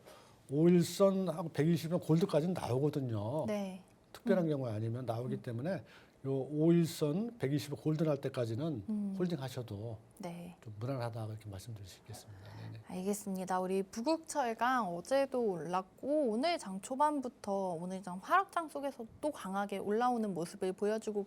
5일선하고 120원 골드까지는 나오거든요. 네. 특별한 경우 아니면 나오기 때문에 요 5일선 120 골든 할 때까지는 홀딩 하셔도 네. 좀 무난하다 그렇게 말씀드릴 수 있겠습니다. 네네. 알겠습니다. 우리 부국철강 어제도 올랐고 오늘 장 초반부터 오늘 장 하락장 속에서 또 강하게 올라오는 모습을 보여주고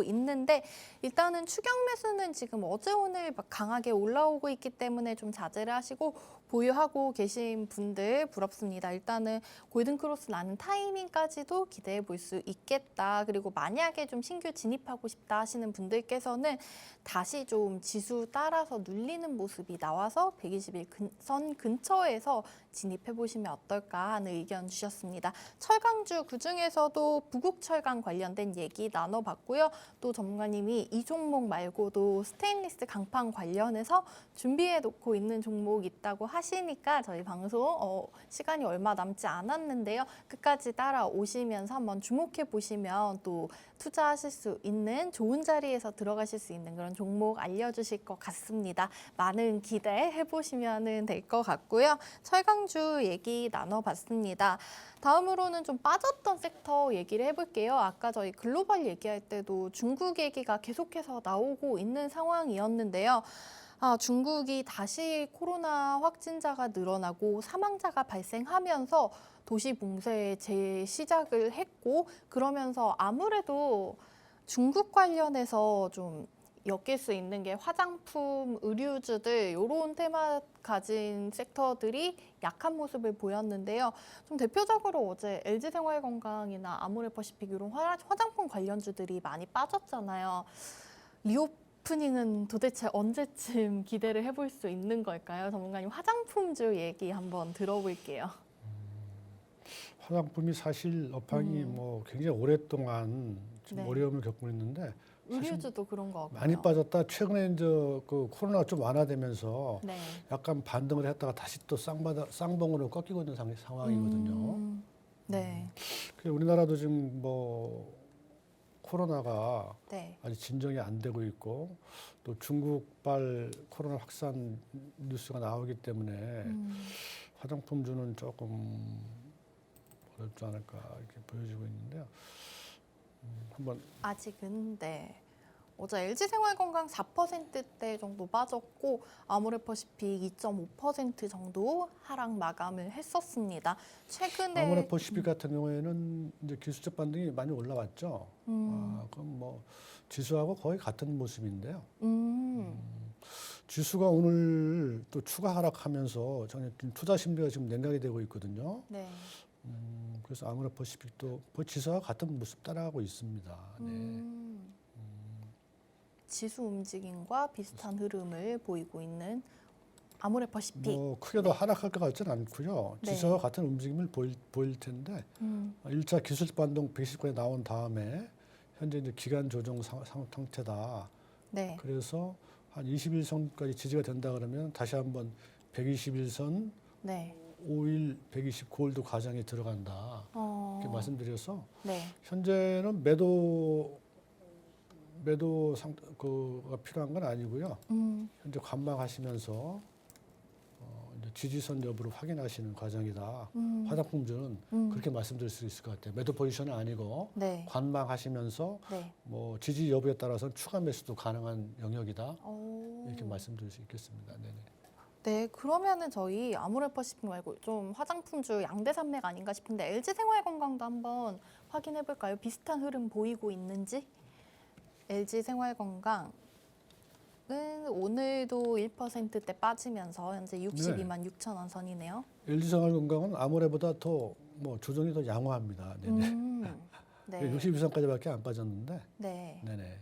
있는데 일단은 추격 매수는 지금 어제 오늘 막 강하게 올라오고 있기 때문에 좀 자제를 하시고 보유하고 계신 분들 부럽습니다. 일단은 골든크로스 나는 타이밍까지도 기대해 볼 수 있겠다. 그리고 만약에 좀 신규 진입하고 싶다 하시는 분들께서는 다시 좀 지수 따라서 눌리는 모습이 나와서 121선 근처에서 진입해 보시면 어떨까 하는 의견 주셨습니다. 철강주 그중에서도 부국철강 관련된 얘기 나눠봤고요. 또 전문가님이 이 종목 말고도 스테인리스 강판 관련해서 준비해 놓고 있는 종목 있다고 하시니까 저희 방송 시간이 얼마 남지 않았는데요. 끝까지 따라오시면서 한번 주목해 보시면 또 투자하실 수 있는 좋은 자리에서 들어가실 수 있는 그런 종목 알려주실 것 같습니다. 많은 기대해 보시면 될 것 같고요. 철강주 얘기 나눠봤습니다. 다음으로는 좀 빠졌던 섹터 얘기를 해볼게요. 아까 저희 글로벌 얘기할 때도 중국 얘기가 계속해서 나오고 있는 상황이었는데요. 중국이 다시 코로나 확진자가 늘어나고 사망자가 발생하면서 도시 봉쇄 재시작을 했고 그러면서 아무래도 중국 관련해서 좀 엮일 수 있는 게 화장품, 의류주들 이런 테마 가진 섹터들이 약한 모습을 보였는데요. 좀 대표적으로 어제 LG생활건강이나 아모레퍼시픽 이런 화장품 관련주들이 많이 빠졌잖아요. 리오프닝은 도대체 언제쯤 기대를 해볼 수 있는 걸까요? 전문가님 화장품주 얘기 한번 들어볼게요. 화장품이 사실 업황이 뭐 굉장히 오랫동안 좀 네. 어려움을 겪고 있는데 의류주도 그런 거 같고요. 많이 빠졌다. 최근에 이제 그 코로나가 좀 완화되면서 네. 약간 반등을 했다가 다시 또 쌍봉으로 꺾이고 있는 상황이거든요. 네. 그래서 우리나라도 지금 뭐 코로나가 네. 아직 진정이 안 되고 있고 또 중국발 코로나 확산 뉴스가 나오기 때문에 화장품주는 조금 어렵지 않을까 이렇게 보여지고 있는데요. 한번 아직은 네. 어제 LG생활건강 4%대 정도 빠졌고 아모레퍼시픽 2.5% 정도 하락 마감을 했었습니다. 최근에 아모레퍼시픽 같은 경우에는 이제 기술적 반등이 많이 올라왔죠. 그럼 뭐 지수하고 거의 같은 모습인데요. 지수가 오늘 또 추가 하락하면서 저는 투자 심리가 지금 냉각이 되고 있거든요. 네. 그래서 아모레퍼시픽도 거의 지수와 같은 모습 따라가고 있습니다. 네. 지수 움직임과 비슷한 흐름을 보이고 있는 아모레퍼시픽. 뭐 크게 더 하락할 것 같지는 않고요. 네. 지수와 같은 움직임을 보일 텐데 1차 기술적 반동 120권에 나온 다음에 현재 이제 기간 조정 상태다. 네. 그래서 한 21선까지 지지가 된다 그러면 다시 한번 121선 네. 5일 120 골드 과정에 들어간다. 이렇게 말씀드려서 네. 현재는 매도 그가 필요한 건 아니고요. 현재 관망하시면서 이제 지지선 여부를 확인하시는 과정이다. 화장품주는 그렇게 말씀드릴 수 있을 것 같아요. 매도 포지션은 아니고 네. 관망하시면서 네. 뭐 지지 여부에 따라서 추가 매수도 가능한 영역이다. 오. 이렇게 말씀드릴 수 있겠습니다. 네네. 네, 그러면은 저희 아모레퍼시픽 말고 좀 화장품주 양대 산맥 아닌가 싶은데 LG생활건강도 한번 확인해 볼까요? 비슷한 흐름 보이고 있는지? LG생활건강은 오늘도 1%대 빠지면서 현재 62만 6천 원 선이네요. LG생활건강은 아모레보다 더 뭐 조정이 더 양호합니다. 네네. 네. 62선까지밖에 안 빠졌는데. 네. 네네.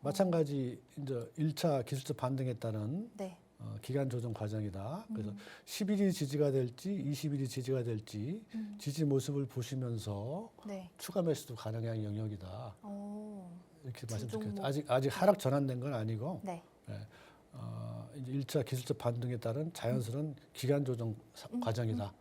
마찬가지 이제 1차 기술적 반등에 따른 네. 기간 조정 과정이다. 그래서 10일이 지지가 될지 20일이 지지가 될지 지지 모습을 보시면서 네. 추가 매수도 가능한 영역이다. 오. 이렇게 두 말씀드리겠습니다. 종목. 아직 하락 전환된 건 아니고 네. 이제 1차 기술적 반등에 따른 자연스러운 기간 조정 과정이다.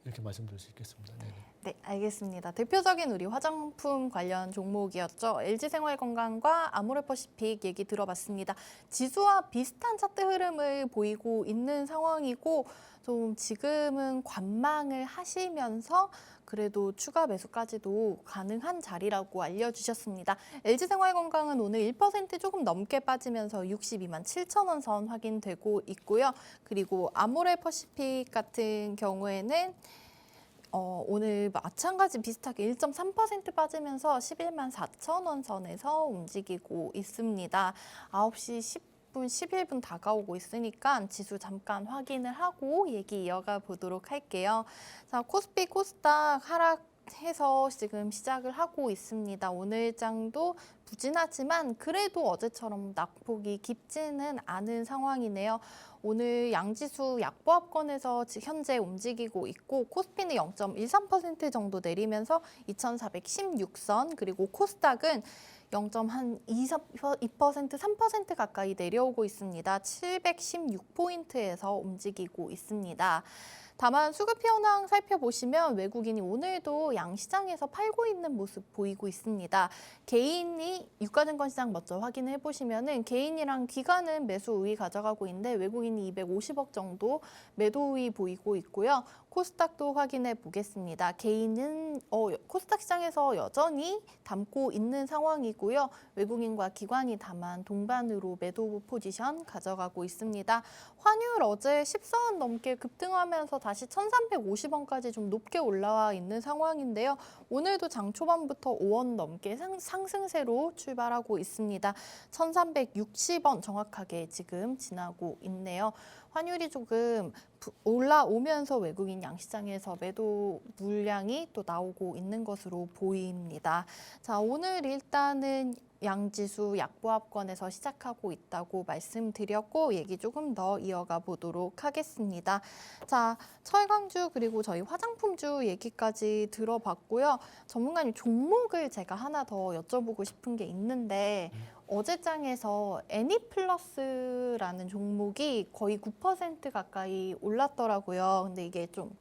이렇게 말씀드릴 수 있겠습니다. 네네. 네, 알겠습니다. 대표적인 우리 화장품 관련 종목이었죠. LG생활건강과 아모레퍼시픽 얘기 들어봤습니다. 지수와 비슷한 차트 흐름을 보이고 있는 상황이고 좀 지금은 관망을 하시면서 그래도 추가 매수까지도 가능한 자리라고 알려주셨습니다. LG생활건강은 오늘 1% 조금 넘게 빠지면서 62만 7천 원 선 확인되고 있고요. 그리고 아모레퍼시픽 같은 경우에는 오늘 마찬가지 비슷하게 1.3% 빠지면서 11만 4천 원 선에서 움직이고 있습니다. 9시 10분, 11분 다가오고 있으니까 지수 잠깐 확인을 하고 얘기 이어가 보도록 할게요. 자, 코스피, 코스닥 하락해서 지금 시작을 하고 있습니다. 오늘 장도 부진하지만 그래도 어제처럼 낙폭이 깊지는 않은 상황이네요. 오늘 양지수 약보합권에서 현재 움직이고 있고 코스피는 0.13% 정도 내리면서 2,416선 그리고 코스닥은 0.2%, 3% 가까이 내려오고 있습니다. 716포인트에서 움직이고 있습니다. 다만 수급 현황 살펴보시면 외국인이 오늘도 양시장에서 팔고 있는 모습 보이고 있습니다. 개인이 유가증권 시장 먼저 확인해 보시면은 개인이랑 기관은 매수 우위 가져가고 있는데 외국인이 250억 정도 매도 우위 보이고 있고요. 코스닥도 확인해 보겠습니다. 개인은 코스닥 시장에서 여전히 담고 있는 상황이고요. 외국인과 기관이 다만 동반으로 매도 포지션 가져가고 있습니다. 환율 어제 14원 넘게 급등하면서 다시 1,350원까지 좀 높게 올라와 있는 상황인데요. 오늘도 장 초반부터 5원 넘게 상승세로 출발하고 있습니다. 1,360원 정확하게 지금 지나고 있네요. 환율이 조금 올라오면서 외국인 양시장에서 매도 물량이 또 나오고 있는 것으로 보입니다. 자, 오늘 일단은 양지수 약보합권에서 시작하고 있다고 말씀드렸고 얘기 조금 더 이어가 보도록 하겠습니다. 자, 철강주 그리고 저희 화장품주 얘기까지 들어봤고요. 전문가님 종목을 제가 하나 더 여쭤보고 싶은 게 있는데 어제 장에서 애니플러스라는 종목이 거의 9% 가까이 올랐더라고요. 근데 이게 좀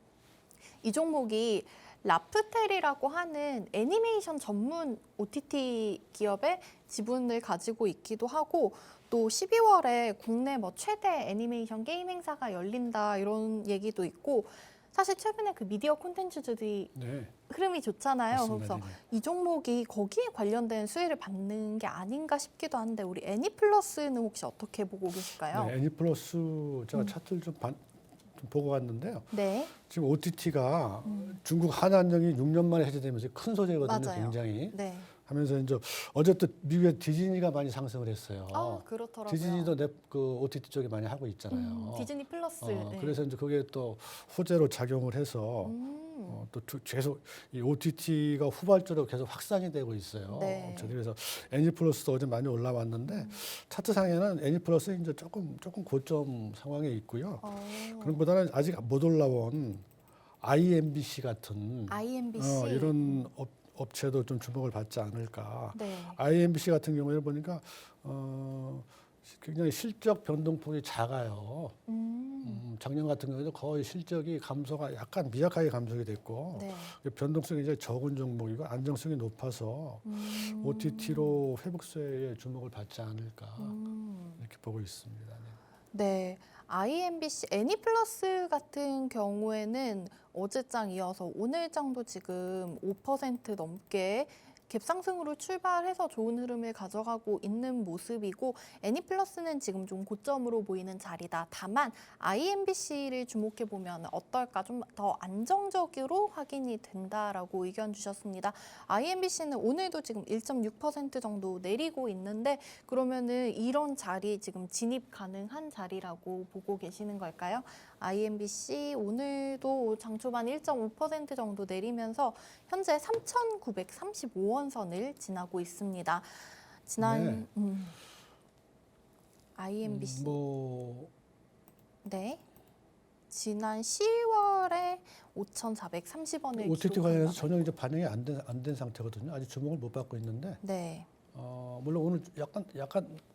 이 종목이 라프텔이라고 하는 애니메이션 전문 OTT 기업의 지분을 가지고 있기도 하고 또 12월에 국내 최대 애니메이션 게임 행사가 열린다 이런 얘기도 있고 사실 최근에 그 미디어 콘텐츠들이 네. 흐름이 좋잖아요. 맞습니다. 그래서 네. 이 종목이 거기에 관련된 수혜를 받는 게 아닌가 싶기도 한데 우리 애니플러스는 혹시 어떻게 보고 계실까요? 네, 애니플러스 제가 차트를 좀 보고 갔는데요. 네. 지금 OTT가 중국 한한령이 6년 만에 해제되면서 큰 소재거든요. 맞아요. 굉장히 네. 하면서 이제 어제 또 미국의 디즈니가 많이 상승을 했어요. 그렇더라고요. 디즈니도 그 OTT 쪽에 많이 하고 있잖아요. 디즈니 플러스. 네. 그래서 이제 그게 또 호재로 작용을 해서 또 계속 이 OTT가 후발주로 계속 확산이 되고 있어요. 네. 그래서 애니플러스도 어제 많이 올라왔는데 차트상에는 애니플러스 이제 조금 고점 상황에 있고요. 그런 보다는 아직 못 올라온 IMBC 같은 IMBC. 이런 업체도 좀 주목을 받지 않을까. 네. IMBC 같은 경우에 보니까 굉장히 실적 변동폭이 작아요. 작년 같은 경우에도 거의 실적이 감소가 약간 미약하게 감소가 됐고 네. 변동성이 이제 적은 종목이고 안정성이 높아서 OTT로 회복세에 주목을 받지 않을까 이렇게 보고 있습니다. 네. 네. IMBC 애니플러스 같은 경우에는 어제장 이어서 오늘장도 지금 5% 넘게 갭상승으로 출발해서 좋은 흐름을 가져가고 있는 모습이고 애니플러스는 지금 좀 고점으로 보이는 자리다. 다만 IMBC를 주목해 보면 어떨까 좀 더 안정적으로 확인이 된다라고 의견 주셨습니다. IMBC는 오늘도 지금 1.6% 정도 내리고 있는데 그러면은 이런 자리 지금 진입 가능한 자리라고 보고 계시는 걸까요? IMBC 오늘도 장초반 1.5% 정도 내리면서 현재 3,935원 선을 지나고 있습니다. 지난 IMBC 네. 지난 10월에 5,430원을 OTT 관련해서 전혀 이제 반영이 안 된 상태거든요. 아직 주목을 못 받고 있는데 네. 물론 오늘 약간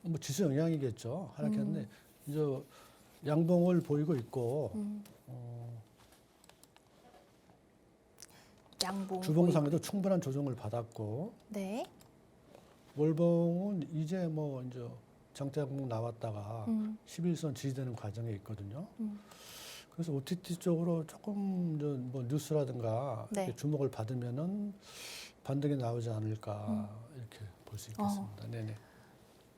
뭐 지수 영향이겠죠. 하락했는데 이제 양봉을 보이고 있고 양봉 주봉상에도 충분한 조정을 받았고 네. 월봉은 이제 뭐 이제 장대항목 나왔다가 11선 지지되는 과정에 있거든요. 그래서 OTT 쪽으로 조금 이제 뭐 뉴스라든가 네. 이렇게 주목을 받으면은 반등이 나오지 않을까 이렇게 볼 수 있겠습니다. 네네.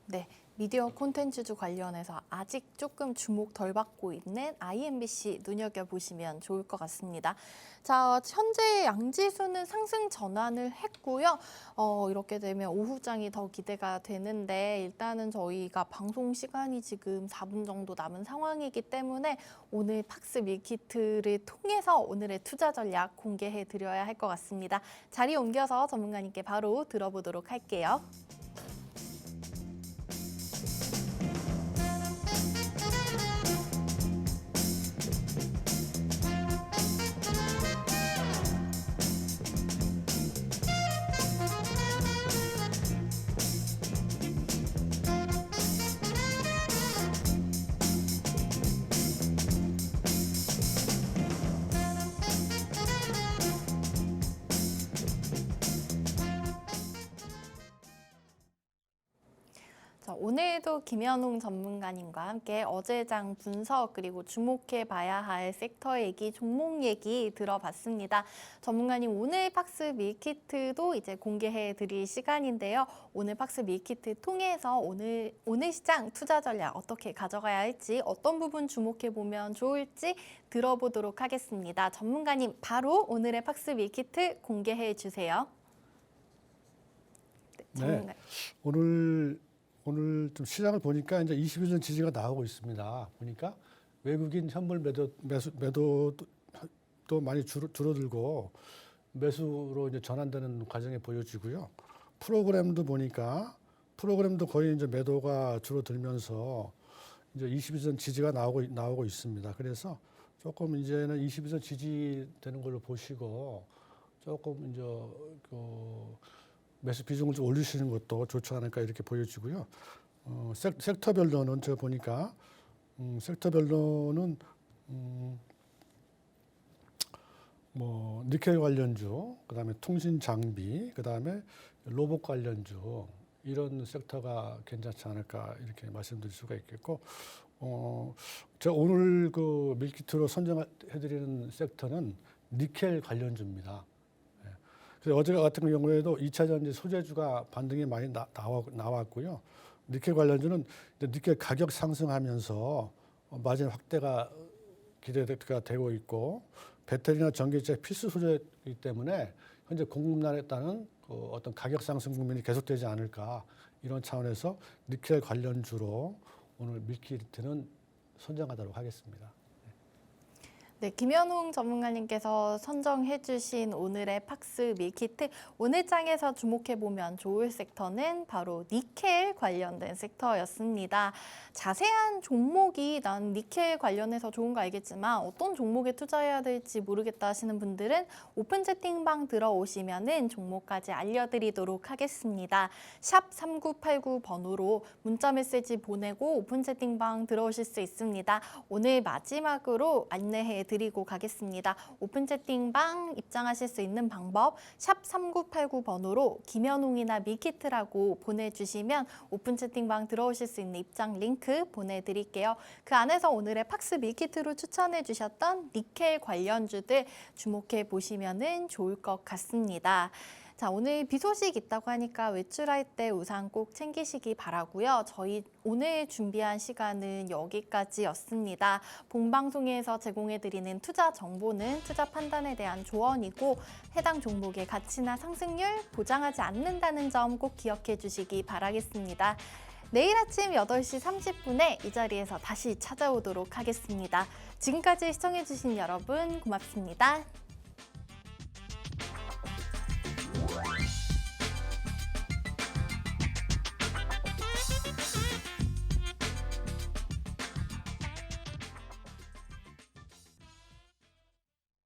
네, 미디어 콘텐츠주 관련해서 아직 조금 주목 덜 받고 있는 IMBC 눈여겨보시면 좋을 것 같습니다. 자, 현재 양지수는 상승 전환을 했고요. 이렇게 되면 오후장이 더 기대가 되는데 일단은 저희가 방송 시간이 지금 4분 정도 남은 상황이기 때문에 오늘 팍스 밀키트를 통해서 오늘의 투자 전략 공개해 드려야 할 것 같습니다. 자리 옮겨서 전문가님께 바로 들어보도록 할게요. 자, 오늘도 김현웅 전문가님과 함께 어제장 분석 그리고 주목해 봐야 할 섹터 얘기, 종목 얘기 들어봤습니다. 전문가님 오늘 팍스 밀키트도 이제 공개해 드릴 시간인데요. 오늘 팍스 밀키트 통해서 오늘 시장 투자 전략 어떻게 가져가야 할지 어떤 부분 주목해 보면 좋을지 들어보도록 하겠습니다. 전문가님 바로 오늘의 팍스 밀키트 공개해 주세요. 네, 오늘 좀 시장을 보니까 이제 21전 지지가 나오고 있습니다. 보니까 외국인 현물 매도도 많이 줄어들고 매수로 이제 전환되는 과정이 보여지고요. 프로그램도 보니까 프로그램도 거의 이제 매도가 줄어들면서 이제 22전 지지가 나오고 있습니다. 그래서 조금 이제는 22전 지지되는 걸로 보시고 조금 이제 매수 비중을 좀 올리시는 것도 좋지 않을까 이렇게 보여지고요. 섹터별로는 제가 보니까 섹터별로는 뭐 니켈 관련주, 그다음에 통신 장비, 그다음에 로봇 관련주 이런 섹터가 괜찮지 않을까 이렇게 말씀드릴 수가 있겠고, 제가 오늘 그 밀키트로 선정해드리는 섹터는 니켈 관련주입니다. 그래서 어제 같은 경우에도 2차 전지 소재주가 반등이 많이 나왔고요. 니켈 관련주는 니켈 가격 상승하면서 마진 확대가 기대가 되고 있고 배터리나 전기체 필수 소재이기 때문에 현재 공급난에 따른 어떤 가격 상승 국면이 계속되지 않을까 이런 차원에서 니켈 관련주로 오늘 밀키트는 선정하도록 하겠습니다. 네, 김현웅 전문가님께서 선정해 주신 오늘의 팍스 밀키트 오늘 장에서 주목해 보면 좋을 섹터는 바로 니켈 관련된 섹터였습니다. 자세한 종목이 난 니켈 관련해서 좋은 거 알겠지만 어떤 종목에 투자해야 될지 모르겠다 하시는 분들은 오픈 채팅방 들어오시면은 종목까지 알려드리도록 하겠습니다. 샵 3989 번호로 문자 메시지 보내고 오픈 채팅방 들어오실 수 있습니다. 오늘 마지막으로 안내해 드리고 가겠습니다. 오픈 채팅방 입장하실 수 있는 방법 샵 3989 번호로 김현웅이나 밀키트라고 보내주시면 오픈 채팅방 들어오실 수 있는 입장 링크 보내드릴게요. 그 안에서 오늘의 팍스 밀키트로 추천해 주셨던 니켈 관련주들 주목해 보시면 좋을 것 같습니다. 자, 오늘 비 소식 있다고 하니까 외출할 때 우산 꼭 챙기시기 바라고요. 저희 오늘 준비한 시간은 여기까지였습니다. 본방송에서 제공해드리는 투자 정보는 투자 판단에 대한 조언이고 해당 종목의 가치나 상승률 보장하지 않는다는 점 꼭 기억해 주시기 바라겠습니다. 내일 아침 8시 30분에 이 자리에서 다시 찾아오도록 하겠습니다. 지금까지 시청해주신 여러분 고맙습니다.